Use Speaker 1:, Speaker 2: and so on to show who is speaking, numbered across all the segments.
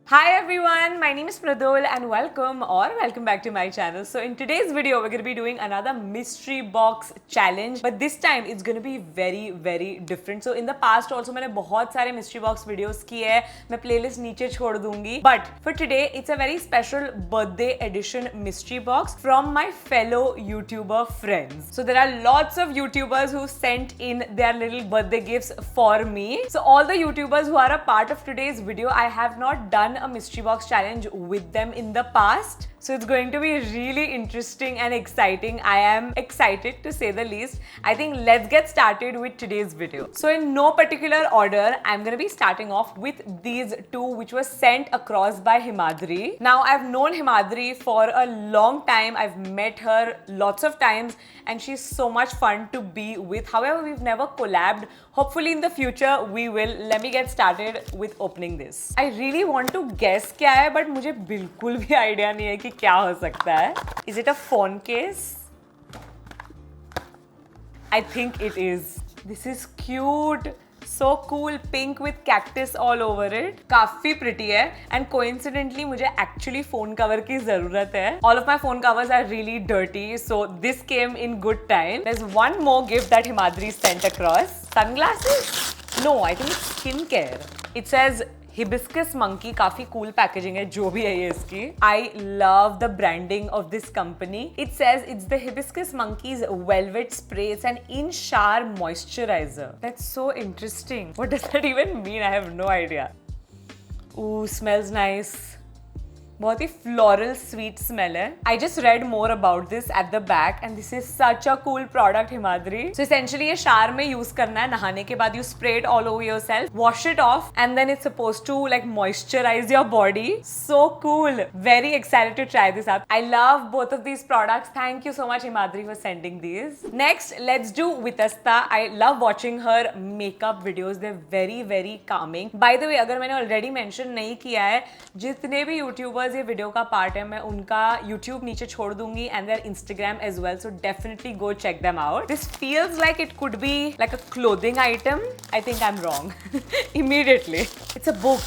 Speaker 1: Hi everyone, my name is Pradul and welcome back to my channel. So in today's video, we're going to be doing another mystery box challenge, but this time it's going to be very different. So in the past also मैंने बहुत सारे mystery box videos किए हैं, मैं playlist नीचे छोड़ दूंगी. But for today, it's a very special birthday edition mystery box from my fellow YouTuber friends. So there are lots of YouTubers who sent in their little birthday gifts for me. So all the YouTubers who are a part of today's video, I have not done a mystery box challenge with them in the past, so it's going to be really interesting and exciting. I am excited to say the least. I think let's get started with today's video. So in no particular order, I'm going to be starting off with these two which was sent across by Himadri. Now I've known Himadri for a long time. I've met her lots of times and she's so much fun to be with. However, we've never collabed. Hopefully in the future we will. Let me get started with opening this. I really want to guess क्या है, but मुझे बिल्कुल भी idea नहीं है कि क्या हो सकता है. Is it a phone case? I think it is. This is cute. So cool, pink with cactus all over it. काफी pretty है and coincidentally मुझे actually phone cover की ज़रूरत है. All of my phone covers are really dirty, so this came in good time. There's one more gift that Himadri sent across. Sunglasses? No, I think it's skincare. It says Hibiscus Monkey. काफी cool packaging है जो भी है ये इसकी. I love the branding of this company. It says it's the Hibiscus Monkey's velvet spray. It's an in-shower moisturizer. That's so interesting. What does that even mean? I have no idea. Ooh, smells nice. बहुत ही floral sweet smell है. I just read more about this at the back and this is such a cool product, Himadri. So essentially ये shower में use करना है, नहाने के बाद you spray it all over yourself, wash it off and then it's supposed to like moisturize your body. So cool. Very excited to try this out. I love both of these products. Thank you so much, Himadri, for sending these. Next, let's do Vitasta. I love watching her makeup videos. They're very calming. By the way, अगर मैंने already mention नहीं किया है, जितने भी YouTubers ये video का part है मैं उनका YouTube नीचे छोड़ दूंगी and their Instagram as well, so definitely go check them out. This feels like it could be like a clothing item. I think I'm wrong. Immediately. It's a book.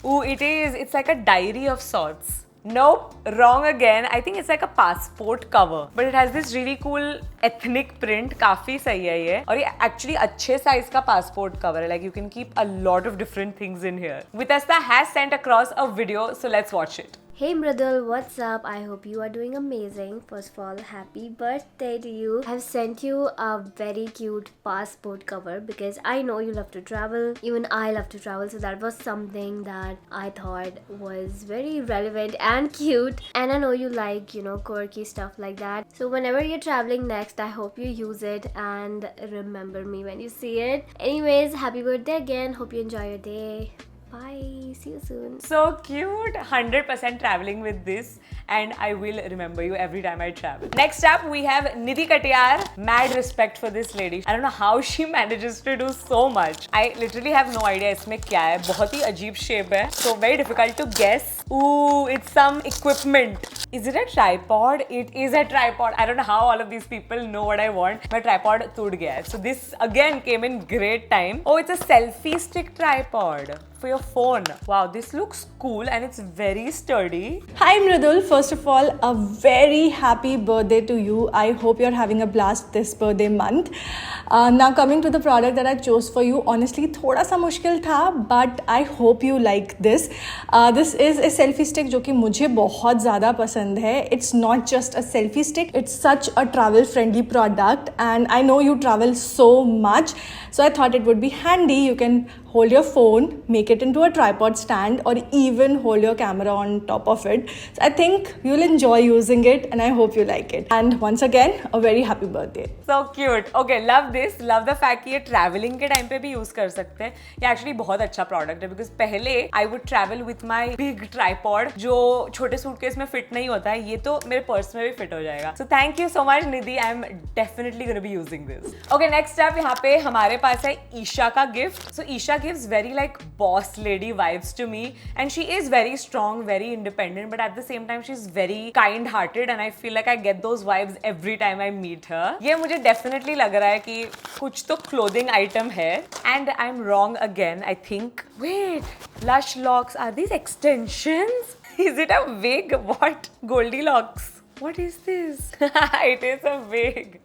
Speaker 1: Ooh, it is. It's like a diary of sorts. Nope, wrong again. I think it's like a passport cover, but it has this really cool ethnic print. काफी सही है ये, और ये actually अच्छे size का passport cover है. Like you can keep a lot of different things in here. Vitasta has sent across a video, so let's watch it.
Speaker 2: Hey Mridul, what's up? I hope you are doing amazing. First of all, happy birthday to you. I've sent you a very cute passport cover because I know you love to travel. Even I love to travel, so that was something that I thought was very relevant and cute. And I know you like, quirky stuff like that. So whenever you're traveling next, I hope you use it and remember me when you see it. Anyways, happy birthday again. Hope you enjoy your day. Bye. See you soon.
Speaker 1: So cute. 100% traveling with this and I will remember you every time I travel. Next up, we have Nidhi Katiyar. Mad respect for this lady. I don't know how she manages to do so much. I literally have no idea इसमें क्या है. बहुत ही अजीब shape है. So very difficult to guess. Ooh, it's some equipment. Is it a tripod? It is a tripod. I don't know how all of these people know what I want. My tripod टूट गया है. So this again came in great time. Oh, it's a selfie stick tripod for your phone. Wow, this looks cool and it's very sturdy.
Speaker 3: Hi Mridul, first of all, a very happy birthday to you. I hope you're having a blast this birthday month. Now coming to the product that I chose for you, honestly थोड़ा सा मुश्किल था, but I hope you like this. This is a selfie stick जो कि मुझे बहुत ज़्यादा पसंद है. It's not just a selfie stick, it's such a travel friendly product and I know you travel so much. So I thought it would be handy. You can hold your phone, make it into a tripod stand or even hold your camera on top of it. So I think you'll enjoy using it and I hope you like it. And once again, a very happy birthday.
Speaker 1: So cute. Okay, love this. Love the fact कि ये traveling के time पे भी use कर सकते हैं. ये actually बहुत अच्छा product है because पहले I would travel with my big tripod जो छोटे suitcase में fit नहीं होता है. ये तो मेरे पर्स में भी fit हो जाएगा. So thank you so much Nidhi. I'm definitely going to be using this. Okay, next up यहाँ पे हमारे पास है ईशा का gift. So Isha gives very like boss lady vibes to me, and she is very strong, very independent, but at the same time she's very kind hearted, and I feel like I get those vibes every time I meet her. ये मुझे definitely लग रहा है कि कुछ तो clothing item है, and I'm wrong again, I think. Wait, Lush locks, are these extensions? Is it a wig? What? Goldilocks. What is this? It is a wig.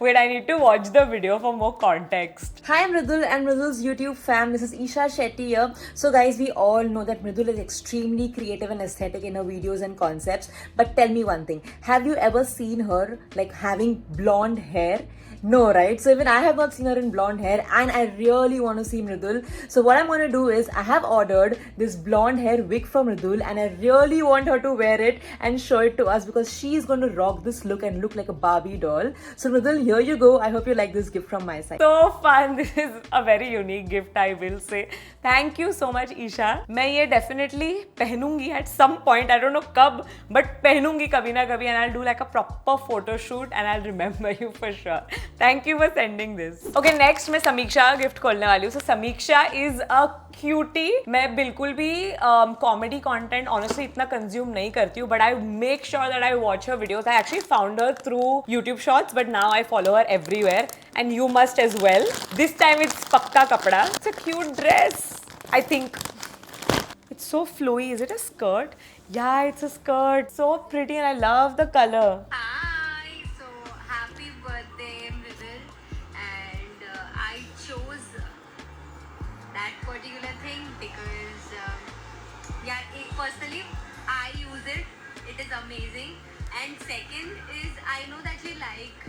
Speaker 1: Wait, I need to watch the video for more context.
Speaker 4: Hi, I'm Mridul and Mridul's YouTube fam. This is Isha Shetty here. So guys, we all know that Mridul is extremely creative and aesthetic in her videos and concepts. But tell me one thing. Have you ever seen her like having blonde hair? No, right? So even I have not seen her in blonde hair, and I really want to see Mridul. So what I'm going to do is I have ordered this blonde hair wig for Mridul, and I really want her to wear it and show it to us because she's going to rock this look and look like a Barbie doll. So Mridul, here you go. I hope you like this gift from my side.
Speaker 1: So fun. This is a very unique gift, I will say. Thank you so much, Isha. मैं ये definitely पहनूंगी at some point. I don't know कब, but पहनूंगी कभी ना कभी, and I'll do like a proper photo shoot and I'll remember you for sure. Thank you for sending this. Okay, next मैं समीक्षा का gift खोलने वाली हूँ. So समीक्षा is a cutie. मैं बिल्कुल भी comedy content honestly इतना consume नहीं करती हूँ, but I make sure that I watch her videos. I actually found her through YouTube Shorts, but now I follow her everywhere, and you must as well. This time it's पक्का कपड़ा. It's a cute dress. I think it's so flowy. Is it a skirt? Yeah, it's a skirt. So pretty, and I love the color.
Speaker 5: Hi, so happy birthday, Mridul. And I chose that particular thing because, personally, I use it. It is amazing. And second is, I know that you like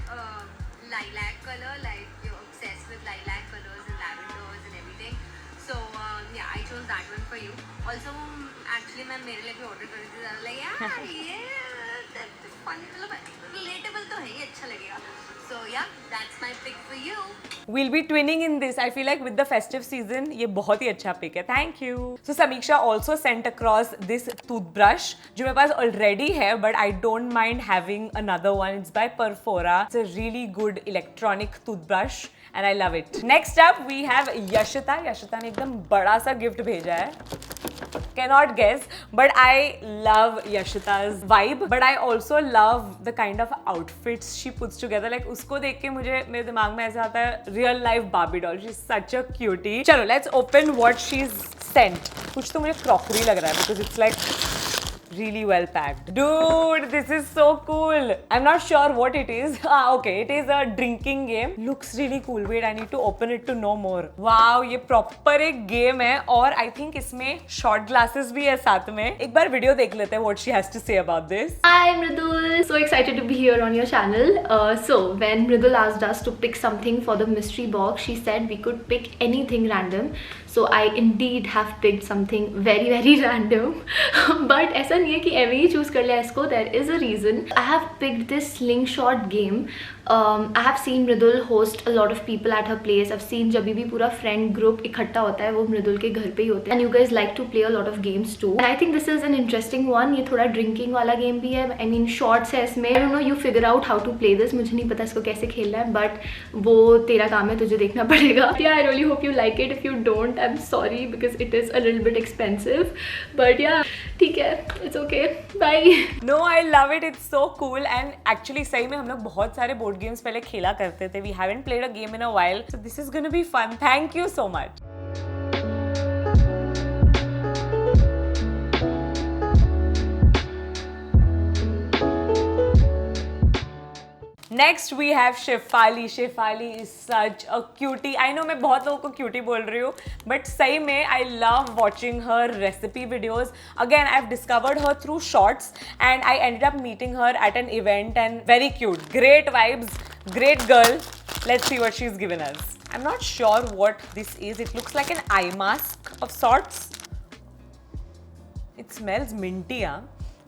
Speaker 5: lilac color, like you're obsessed with lilac colors and lavenders and everything. So I chose that one for you. Also, actually, मैं मेरे लिए भी order कर रही थी. Like यार ये fun, relatable तो है, ये अच्छा लगेगा. So yeah, that's my pick for you.
Speaker 1: We'll be twinning in this. I feel like with the festive season, ये बहुत ही अच्छा pick है. Thank you. So Samiksha also sent across this toothbrush, जो मेरे पास already है, but I don't mind having another one. It's by Perfora. It's a really good electronic toothbrush, and I love it. Next up, we have Yashita. Yashita ने एकदम बड़ा सा gift भेजा है. Cannot guess, but I love Yashita's vibe, but I also love the kind of outfits she puts together. Like उसको देख के मुझे मेरे दिमाग में ऐसा आता है real life Barbie doll. She's such a cutie. चलो, let's open what she's sent. कुछ तो मुझे crockery लग रहा है because it's like really well packed. Dude, this is so cool. I'm not sure what it is. Okay, it is a drinking game. Looks really cool. Wait, I need to open it to know more. Wow, ये proper एक game है, और I think इसमें shot glasses भी है साथ में. एक बार video देख लेते हैं what she has to say about this.
Speaker 6: Hi Mridul, so excited to be here on your channel. So when Mridul asked us to pick something for the mystery box, she said we could pick anything random. So I indeed have picked something very random. But ऐसा नहीं है कि ऐसे ही choose कर लिया इसको. There is a reason. I have picked this slingshot game. I have seen Mridul host a lot of people at her place. I've seen जब भी पूरा friend group इकट्ठा होता है वो मृदुल के घर पे ही होते हैं. And you guys like to play a lot of games too. And I think this is an interesting one. ये थोड़ा drinking वाला game भी है. I mean shots है इसमें. I don't know, you figure out how to play this. मुझे नहीं पता इसको कैसे खेलना है, but वो तेरा काम है, तुझे देखना पड़ेगा. Yeah, I really hope you like it. If you don't, I'm sorry because it is a little bit expensive. But yeah, ठीक है, it's okay. Bye.
Speaker 1: No, I love it. It's so cool. And actually सही में हम लोग बहुत सारे board games पहले खेला करते थे. We haven't played a game in a while, so this is gonna be fun. Thank you so much. Next we have Shefali. Shefali is such a cutie. I know मैं बहुत लोगों को cutie बोल रही हूँ, but सही में I love watching her recipe videos. Again, I've discovered her through shorts, and I ended up meeting her at an event, and very cute. Great vibes, great girl. Let's see what she's given us. I'm not sure what this is. It looks like an eye mask of sorts. It smells minty, huh?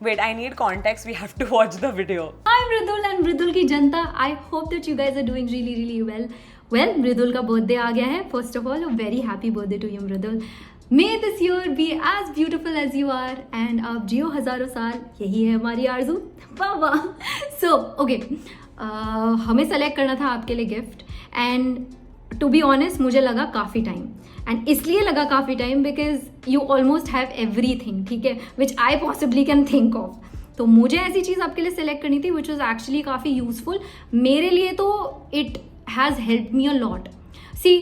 Speaker 1: Wait, I need context. We have to watch the video.
Speaker 7: Hi Mridul and Mridul की जनता. I hope that you guys are doing really well. Well, Mridul का birthday आ गया है. First of all, a very happy birthday to you, Mridul. May this year be as beautiful as you are, and आप जियो हजारों साल. यही है हमारी आरज़ू. वाह वाह. So, okay. हमें सेलेक्ट करना था आपके लिए gift, and to be honest मुझे लगा काफ़ी टाइम, एंड इसलिए लगा काफ़ी time because you almost have everything, ठीक है, which I possibly can think of. तो मुझे ऐसी चीज़ आपके लिए सेलेक्ट करनी थी विच वॉज एक्चुअली काफ़ी यूजफुल मेरे लिए. तो it has help me a lot. See,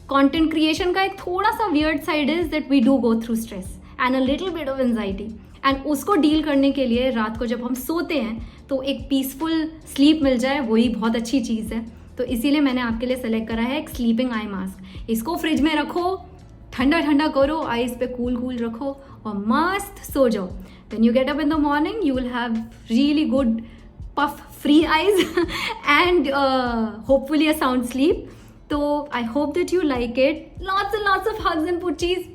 Speaker 7: content creation का एक थोड़ा सा weird side is that we do go through stress and a little bit of anxiety, and उसको डील करने के लिए रात को जब हम सोते हैं तो एक पीसफुल स्लीप मिल जाए, वही बहुत अच्छी चीज़ है. तो इसीलिए मैंने आपके लिए सेलेक्ट करा है एक स्लीपिंग आई मास्क. इसको फ्रिज में रखो, ठंडा ठंडा करो, आइस पे कूल कूल रखो और मस्त सो जाओ. When you get up in the morning, you will have really good puff-free eyes and hopefully a sound sleep. So I hope that you like it. Lots and lots of hugs and poochies.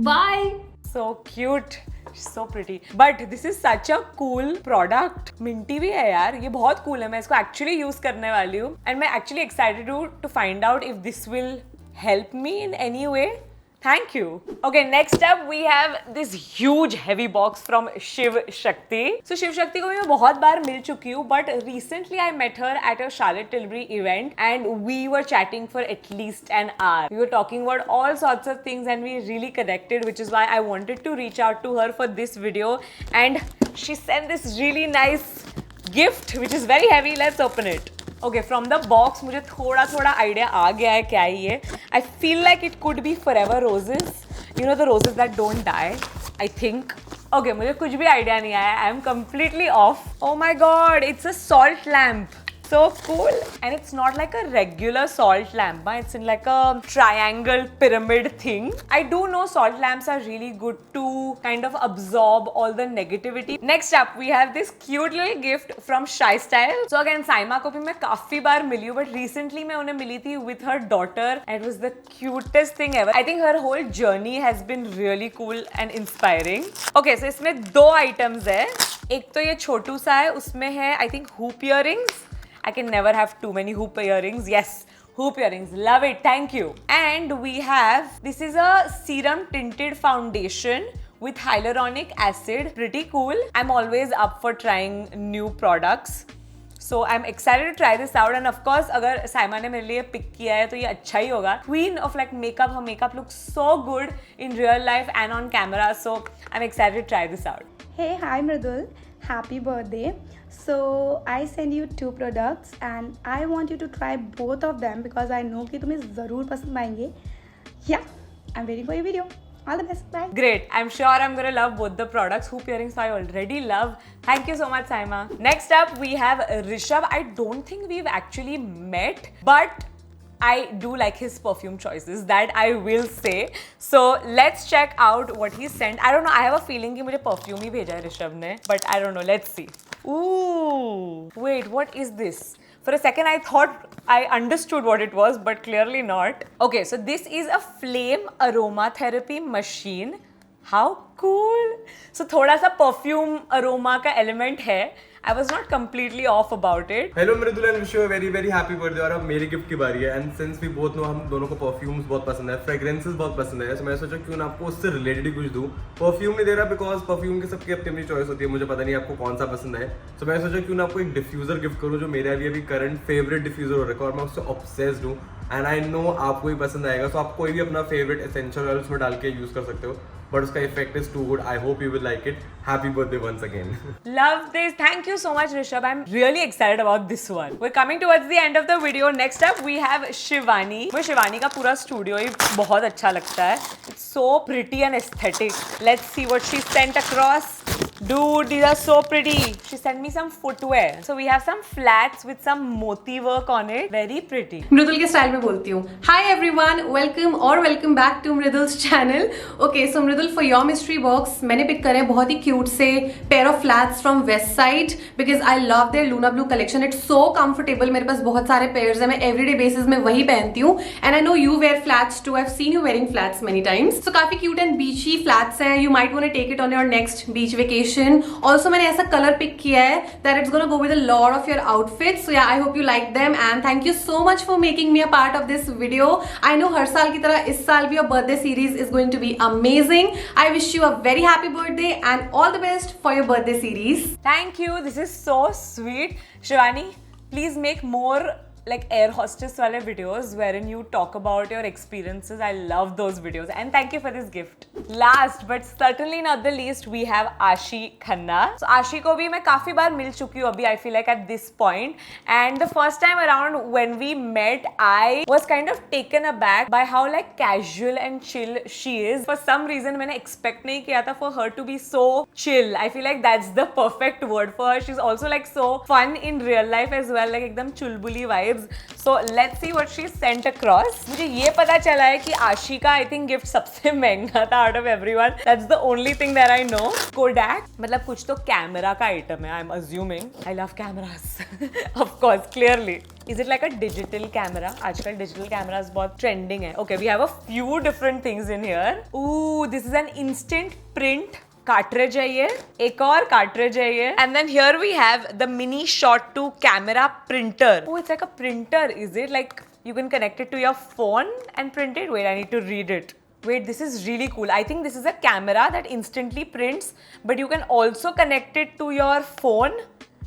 Speaker 7: Bye.
Speaker 1: So cute. So pretty. But this is such a cool product. Minty भी है यार, ये बहुत cool है. मैं इसको actually use करने वाली हूँ. And मैं actually excited to find out if this will help me in any way. Thank you. Okay, next up we have this huge heavy box from Shiv Shakti. So Shiv Shakti को मैं बहुत बार मिल चुकी हूँ, but recently I met her at a Charlotte Tilbury event and we were chatting for at least an hour. We were talking about all sorts of things and we really connected, which is why I wanted to reach out to her for this video. And she sent this really nice gift, which is very heavy. Let's open it. Okay, from the box मुझे थोड़ा थोड़ा idea आ गया है क्या है ये. I feel like it could be forever roses, you know the roses that don't die, I think. Okay, मुझे कुछ भी आइडिया नहीं आया. I am completely off. Oh my God, it's a salt lamp. So cool. And it's not like a regular salt lamp, it's in like a triangle pyramid thing. I do know salt lamps are really good to kind of absorb all the negativity. Next up we have this cute little gift from Shy Style. So again, Saima को भी मैं काफी बार मिली हूँ, but recently मैं उन्हें मिली थी with her daughter and it was the cutest thing ever. I think her whole journey has been really cool and inspiring. Okay, so इसमें दो items है. एक तो ये छोटू सा है, उसमें है I think hoop earrings. I can never have too many hoop earrings. Yes, hoop earrings. Love it. Thank you. And we have, this is a serum tinted foundation with hyaluronic acid. Pretty cool. I'm always up for trying new products. So I'm excited to try this out. And of course, अगर साइमा ने मेरे लिए pick किया है तो ये अच्छा ही होगा. Queen of like makeup. Her makeup looks so good in real life and on camera. So I'm excited to try this out.
Speaker 8: Hey, hi Mridul. Happy birthday. So I send you two products and I want you to try both of them because I know कि तुम्हें ज़रूर पसंद आएंगे. Yeah, I'm waiting for your video. All the best. Bye.
Speaker 1: Great. I'm sure I'm gonna love both the products. Hoop earrings I already love. Thank you so much, Saima. Next up, we have Rishabh. I don't think we've actually met, but I do like his perfume choices, that I will say. So let's check out what he sent. I don't know, I have a feeling कि मुझे perfume ही भेजा है ऋषभ ने, but I don't know, let's see. Ooh, wait, what is this? For a second I thought I understood what it was, but clearly not. Okay, so this is a flame aromatherapy machine. How cool! So थोड़ा सा perfume aroma का element है. I was not completely off about it.
Speaker 9: Hello Mridul and wish you a very very happy birthday. और अब मेरी gift की बारी है. And since we both know हम दोनों को perfumes बहुत पसंद है, fragrances बहुत पसंद है, so मैं सोचा क्यों ना आपको उससे related ही कुछ दूँ. Perfume नहीं दे रहा because perfume की सबकी अपनी अपनी चॉइस होती है. मुझे पता नहीं आपको कौन सा पसंद है. So मैं सोचा क्यों ना आपको एक diffuser गिफ्ट करूँ जो मेरे लिए अभी current favorite diffuser हो रखा है और मैं उससे obsessed हूँ. And I know आपको ही पसंद आएगा. So आप कोई भी अपना favorite essential oil उसमें डाल के यूज कर सकते हो. But उसका effect is too good. I hope you will like it. Happy birthday once again.
Speaker 1: Love this. Thank you so much, Rishabh. I'm really excited about this one. We're coming towards the end of the video. Next up, we have Shivani. मुझे शिवानी का पूरा studio ही बहुत अच्छा लगता है. It's so pretty and aesthetic. Let's see what she sent across. Dude, these are so pretty. She sent me some footwear. So we have some flats with some moti work on it. Very pretty.
Speaker 10: मृदुल के style में बोलती हूँ. Hi everyone, welcome back to Mridul's channel. Okay, so Mridul for your mystery box मैंने pick करे बहुत ही cute से pair of flats from West Side because I love their Luna Blue collection. It's so comfortable. मेरे पास बहुत सारे pairs हैं. मैं everyday basis में वही पहनती हूँ. And I know you wear flats too. I've seen you wearing flats many times. So काफी cute and beachy flats हैं. You might want to take it on your next beach vacation. Also मैंने ऐसा colour pick किया है that it's gonna go with a lot of your outfits. So yeah, I hope you like them and thank you so much for making me a part of this video. I know हर साल की तरह इस साल भी your birthday series is going to be amazing. I wish you a very happy birthday and all the best for your birthday series.
Speaker 1: Thank you. This is so sweet. Shivani, please make more like air hostess wale videos wherein you talk about your experiences. I love those videos and thank you for this gift. Last but certainly not the least, we have Aashi Khanna. So Aashi ko bhi main काफी बार मिल चुकी हूँ अभी, I feel like at this point, and the first time around when we met I was kind of taken aback by how like casual and chill she is. For some reason मैंने expect नहीं किया था for her to be so chill. I feel like that's the perfect word for her. She's also like so fun in real life as well, like एकदम चुलबुली vibes. So let's see what she sent across. मुझे ये पता चला है कि आशी का I think gift सबसे महंगा था out of everyone. That's the only thing that I know. Kodak, मतलब कुछ तो कैमरा का आइटम है. I'm assuming. I love cameras. Of course, clearly. Is it like a digital camera? आजकल digital cameras बहुत trending है. Okay, we have a few different things in here. Ooh, this is an instant print cartridge है ये, एक और cartridge है ये, and then here we have the mini shot to camera printer. Oh, it's like a printer, is it? Like you can connect it to your phone and print it. Wait, I need to read it. Wait, this is really cool. I think this is a camera that instantly prints, but you can also connect it to your phone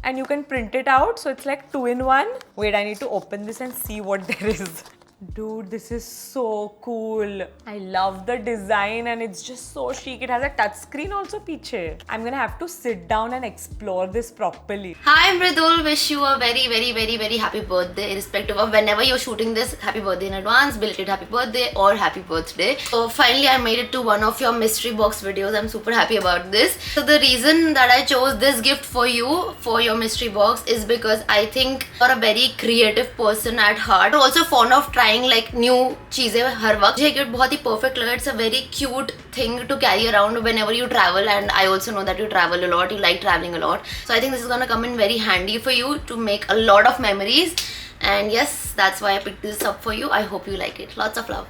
Speaker 1: and you can print it out. So it's like 2-in-1. Wait, I need to open this and see what there is. Dude, this is so cool. I love the design and it's just so chic. It has a touch screen also piche. I'm gonna have to sit down and explore this properly.
Speaker 11: Hi Mridul, wish you a very happy birthday, irrespective of whenever you're shooting this. Happy birthday in advance, belated happy birthday or happy birthday. So finally I made it to one of your mystery box videos. I'm super happy about this. So the reason that I chose this gift for you, for your mystery box, is because I think you're a very creative person at heart. You're also fond of trying like new चीजें हर वक्त. मुझे gift बहुत ही perfect लगा. It's a very cute thing to carry around whenever you travel, and I also know that you travel a lot. You like traveling a lot, so I think this is gonna come in very handy for you to make a lot of memories. And yes, that's why I picked this up for you. I hope you like it. Lots of love.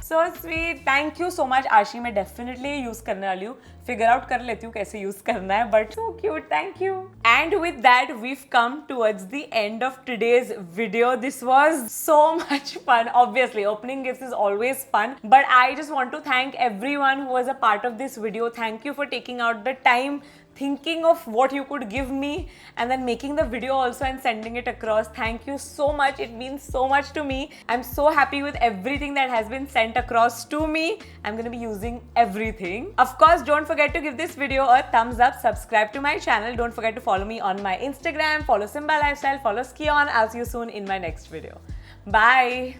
Speaker 1: So sweet. Thank you so much, Aashi. मैं definitely use करने वाली हूँ. Figure out कर लेती हूँ कैसे use करना है. But so cute. Thank you. And with that, we've come towards the end of today's video. This was so much fun. Obviously, opening gifts is always fun. But I just want to thank everyone who was a part of this video. Thank you for taking out the time, thinking of what you could give me, and then making the video also and sending it across. Thank you so much. It means so much to me. I'm so happy with everything that has been sent across to me. I'm gonna be using everything. Of course, don't forget to give this video a thumbs up, subscribe to my channel. Don't forget to follow me on my Instagram, follow Simba Lifestyle, follow Skion. I'll see you soon in my next video. Bye.